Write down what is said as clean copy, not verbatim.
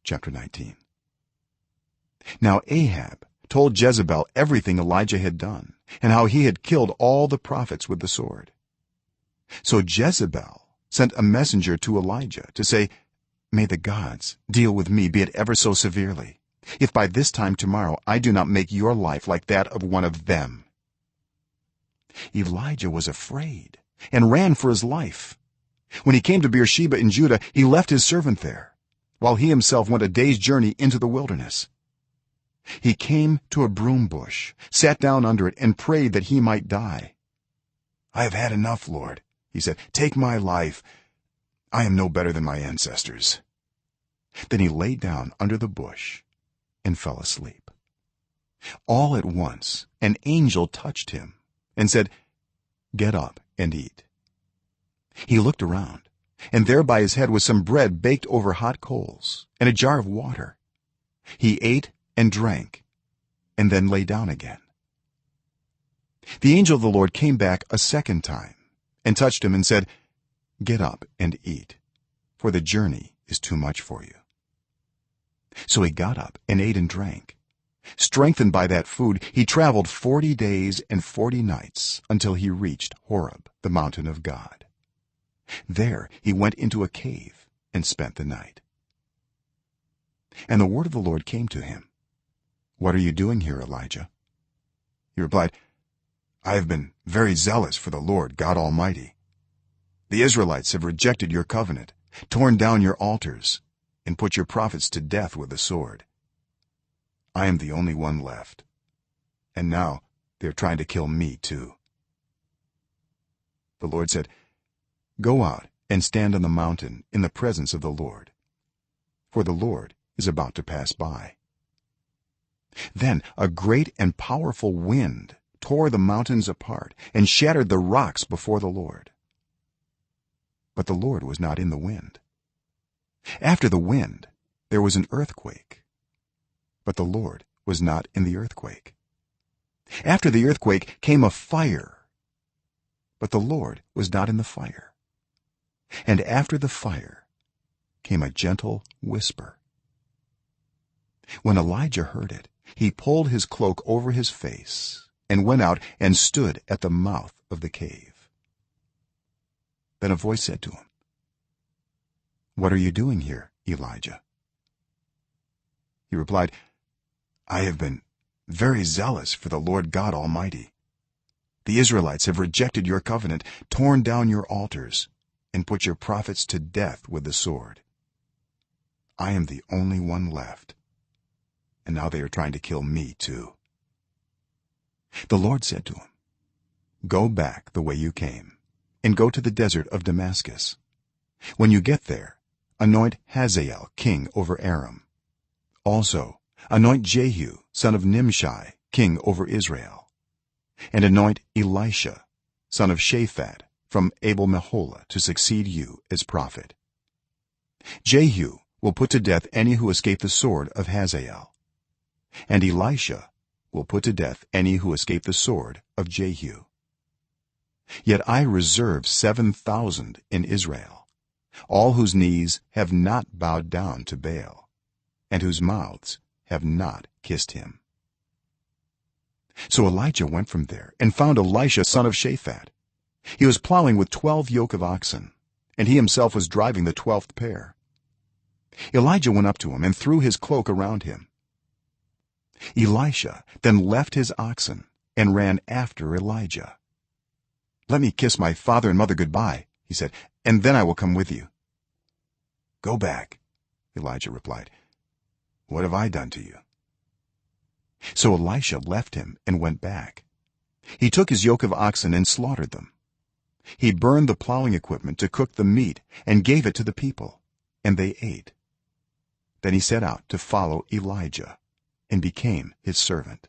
chapter 19. Now Ahab told Jezebel everything Elijah had done and how he had killed all the prophets with the sword. So Jezebel sent a messenger to Elijah to say, may the gods deal with me, be it ever so severely, if by this time tomorrow I do not make your life like that of one of them. Elijah was afraid and ran for his life. When he came to Beersheba in Judah, he left his servant there, while he himself went a day's journey into the wilderness. He came to a broom bush, sat down under it, and prayed that he might die. I have had enough, Lord, he said. Take my life. I am no better than my ancestors. Then he lay down under the bush and fell asleep. All at once an angel touched him and said, get up and eat. He looked around, and there by his head was some bread baked over hot coals and a jar of water. He ate and drank and then lay down again. The angel of the Lord came back a second time and touched him and said, get up and eat, for the journey is too much for you. So he got up and ate and drank. Strengthened by that food, he traveled 40 days and 40 nights until he reached Horeb, the mountain of God. There he went into a cave and spent the night. And the word of the Lord came to him, what are you doing here, Elijah? He replied, I have been very zealous for the Lord God Almighty. The Israelites have rejected your covenant, torn down your altars, and put your prophets to death with the sword. I am the only one left, and now they are trying to kill me too. The Lord said, go out and stand on the mountain in the presence of the Lord, for the Lord is about to pass by. Then a great and powerful wind tore the mountains apart and shattered the rocks before the Lord. But the Lord was not in the wind. After the wind there was an earthquake, but the Lord was not in the earthquake. After the earthquake came a fire, but the Lord was not in the fire. And after the fire came a gentle whisper. When Elijah heard it, he pulled his cloak over his face and went out and stood at the mouth of the cave. Then a voice said to him, what are you doing here, Elijah? He replied, I have been very zealous for the Lord God Almighty. The Israelites have rejected your covenant, torn down your altars, and put your prophets to death with the sword. I am the only one left, and now they are trying to kill me too. The Lord said to him, go back the way you came and go to the desert of Damascus. When you get there, anoint Hazael king over Aram. Also anoint Jehu son of Nimshi king over Israel, and anoint Elisha son of Shaphat from Abel-Meholah to succeed you as prophet. Jehu will put to death any who escape the sword of Hazael, and Elisha will put to death any who escape the sword of Jehu. Yet I reserve 7,000 in Israel, all whose knees have not bowed down to Baal, and whose mouths have not kissed him. So Elijah went from there and found Elisha son of Shaphat. He was plowing with 12 yoke of oxen, and he himself was driving the 12th pair. Elijah went up to him and threw his cloak around him. Elisha then left his oxen and ran after Elijah. let me kiss my father and mother goodbye, he said, and then I will come with you. Go back, Elijah replied. What have I done to you? So Elisha left him and went back. He took his yoke of oxen and slaughtered them. He burned the plowing equipment to cook the meat and gave it to the people, and they ate. Then he set out to follow Elijah and became his servant.